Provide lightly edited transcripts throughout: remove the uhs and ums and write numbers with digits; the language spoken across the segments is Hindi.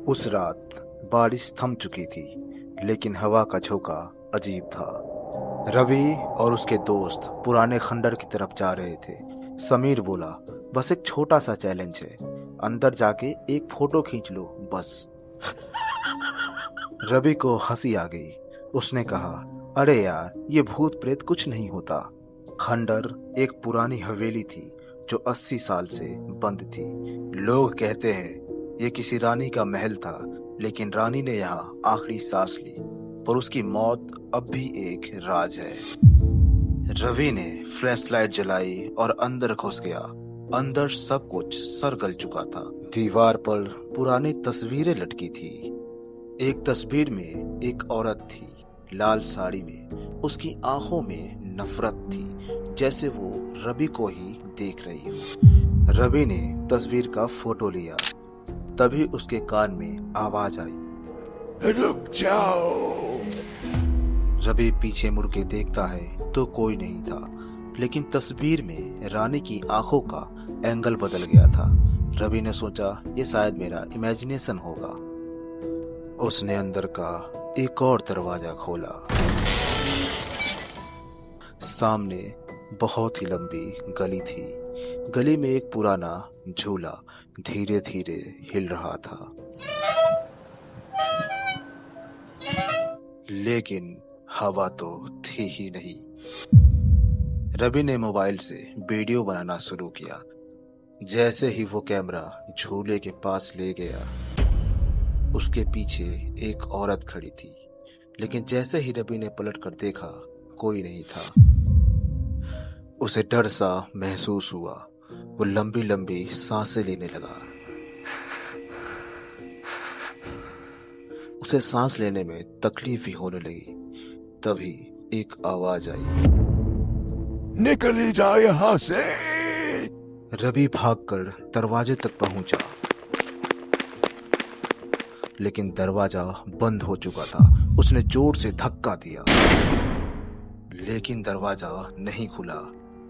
उस रात बारिश थम चुकी थी, लेकिन हवा का झोंका अजीब था। रवि और उसके दोस्त पुराने खंडर की तरफ जा रहे थे। समीर बोला, बस एक छोटा सा चैलेंज है, अंदर जाके एक फोटो खींच लो बस। रवि को हंसी आ गई। उसने कहा, अरे यार, ये भूत प्रेत कुछ नहीं होता। खंडर एक पुरानी हवेली थी जो 80 साल से बंद थी। लोग कहते हैं ये किसी रानी का महल था, लेकिन रानी ने यहाँ आखिरी सांस ली, पर उसकी मौत अब भी एक राज है। रवि ने फ्लैश लाइट जलाई और अंदर घुस गया। अंदर सब कुछ सरगल चुका था। दीवार पर पुरानी तस्वीरें लटकी थी। एक तस्वीर में एक औरत थी, लाल साड़ी में। उसकी आंखों में नफरत थी, जैसे वो रवि को ही देख रही हो। रवि ने तस्वीर का फोटो लिया। तभी उसके कान में आवाज आई, रुक जाओ। रवि पीछे मुड़ के देखता है तो कोई नहीं था, लेकिन तस्वीर में रानी की आंखों का एंगल बदल गया था। रवि ने सोचा, ये शायद मेरा इमेजिनेशन होगा। उसने अंदर का एक और दरवाजा खोला। सामने बहुत ही लंबी गली थी। गली में एक पुराना झूला धीरे धीरे हिल रहा था, लेकिन हवा तो थी ही नहीं। रवि ने मोबाइल से वीडियो बनाना शुरू किया। जैसे ही वो कैमरा झूले के पास ले गया, उसके पीछे एक औरत खड़ी थी, लेकिन जैसे ही रवि ने पलट कर देखा, कोई नहीं था। उसे डर सा महसूस हुआ। वो लंबी लंबी सांसें लेने लगा। उसे सांस लेने में तकलीफ भी होने लगी। तभी एक आवाज आई, निकल जा यहाँ से। रवि भागकर दरवाजे तक पहुंचा, लेकिन दरवाजा बंद हो चुका था। उसने जोर से धक्का दिया, लेकिन दरवाजा नहीं खुला।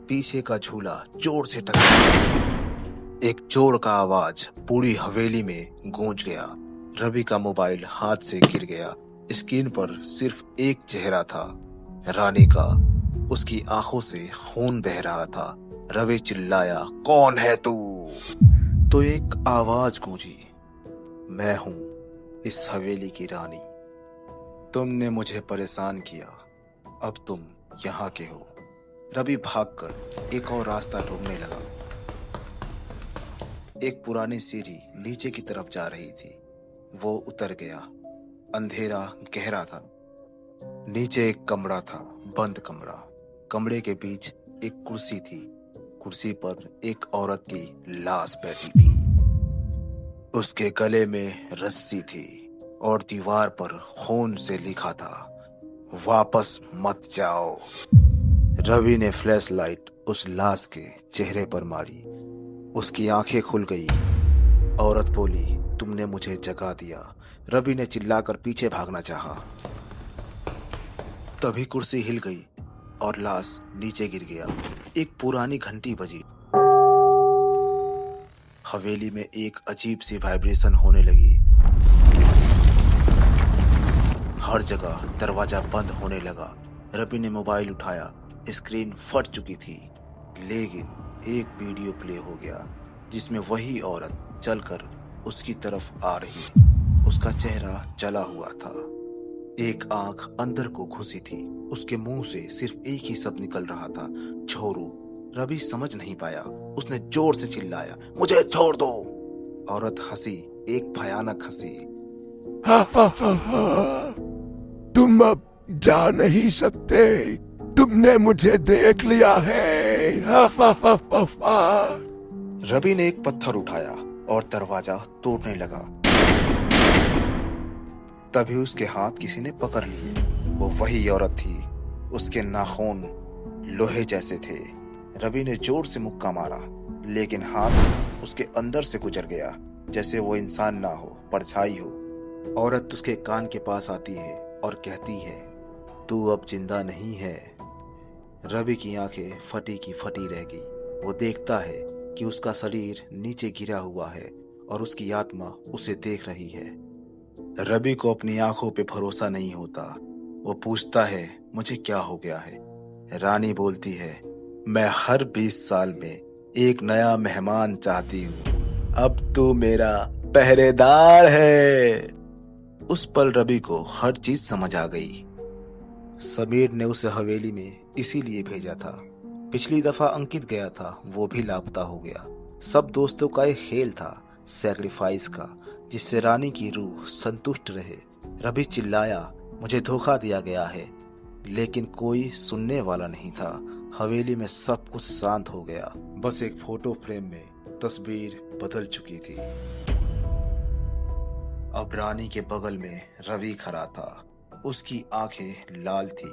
पीछे का झूला जोर से टकरा। एक जोर का आवाज पूरी हवेली में गूंज गया। रवि का मोबाइल हाथ से गिर गया। स्क्रीन पर सिर्फ एक चेहरा था, रानी का। उसकी आंखों से खून बह रहा था। रवि चिल्लाया, कौन है तू? तो एक आवाज गूंजी, मैं हूं इस हवेली की रानी। तुमने मुझे परेशान किया, अब तुम यहाँ के हो। रवि भागकर एक और रास्ता ढूंढने लगा। एक पुरानी सीढ़ी नीचे की तरफ जा रही थी। वो उतर गया। अंधेरा गहरा था। नीचे एक कमरा था, बंद कमरा। कमरे के बीच एक कुर्सी थी। कुर्सी पर एक औरत की लाश बैठी थी। उसके गले में रस्सी थी और दीवार पर खून से लिखा था, वापस मत जाओ। रवि ने फ्लैश लाइट उस लाश के चेहरे पर मारी। उसकी आंखें खुल गई। औरत बोली, तुमने मुझे जगा दिया। रवि ने चिल्लाकर पीछे भागना चाहा। तभी कुर्सी हिल गई और लाश नीचे गिर गया। एक पुरानी घंटी बजी। हवेली में एक अजीब सी वाइब्रेशन होने लगी। हर जगह दरवाजा बंद होने लगा। रवि ने मोबाइल उठाया। स्क्रीन फट चुकी थी, लेकिन एक वीडियो प्ले हो गया जिसमें वही औरत चलकर उसकी तरफ आ रही। उसका चेहरा जला हुआ था। एक आंख अंदर को घुसी थी। उसके मुंह से सिर्फ एक ही शब्द निकल रहा था, छोड़ो। रवि समझ नहीं पाया। उसने जोर से चिल्लाया, मुझे छोड़ दो। औरत हंसी, एक भयानक हंसी। हा हा हा हा, तुम अब जा नहीं सकते। तुमने मुझे देख लिया है। हा हा हा हा हा। रवि ने एक पत्थर उठाया और दरवाजा तोड़ने लगा। तभी उसके हाथ किसी ने पकड़ लिए। वो वही औरत थी। उसके नाखून लोहे जैसे थे। रवि ने जोर से मुक्का मारा, लेकिन हाथ उसके अंदर से गुजर गया, जैसे वो इंसान ना हो, परछाई हो। औरत उसके कान के पास आती है और कहती है, तू अब जिंदा नहीं है। रवि की आंखें फटी की फटी रह गई। वो देखता है कि उसका शरीर नीचे गिरा हुआ है और उसकी आत्मा उसे देख रही है। रवि को अपनी आंखों पे भरोसा नहीं होता। वो पूछता है, मुझे क्या हो गया है? रानी बोलती है, मैं हर 20 साल में एक नया मेहमान चाहती हूँ। अब तू मेरा पहरेदार है। उस पल रवि को हर चीज समझ आ गई। समीर ने उसे हवेली में इसीलिए भेजा था। पिछली दफा अंकित गया था, वो भी लापता हो गया। सब दोस्तों का एक खेल था, सैक्रिफाइस का, जिससे रानी की रूह संतुष्ट रहे। रवि चिल्लाया, मुझे धोखा दिया गया है, लेकिन कोई सुनने वाला नहीं था। हवेली में सब कुछ शांत हो गया। बस एक फोटो फ्रेम में तस्वीर बदल चुकी थी। अब रानी के बगल में रवि खड़ा था। उसकी आंखें लाल थी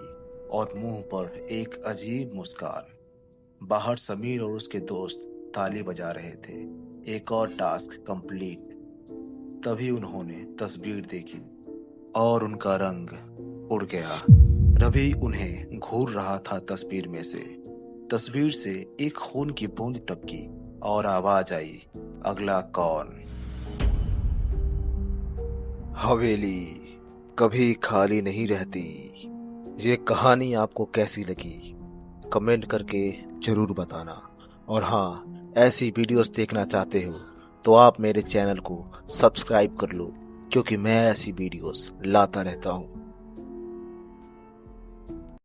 और मुंह पर एक अजीब मुस्कान। बाहर समीर और उसके दोस्त ताली बजा रहे थे। एक और टास्क कंप्लीट। तभी उन्होंने तस्वीर देखी और उनका रंग उड़ गया। रवि उन्हें घूर रहा था तस्वीर में से। तस्वीर से एक खून की बूंद टपकी और आवाज आई, अगला कौन? हवेली कभी खाली नहीं रहती। ये कहानी आपको कैसी लगी? कमेंट करके जरूर बताना। और हाँ, ऐसी वीडियोस देखना चाहते हो तो आप मेरे चैनल को सब्सक्राइब कर लो, क्योंकि मैं ऐसी वीडियोस लाता रहता हूँ।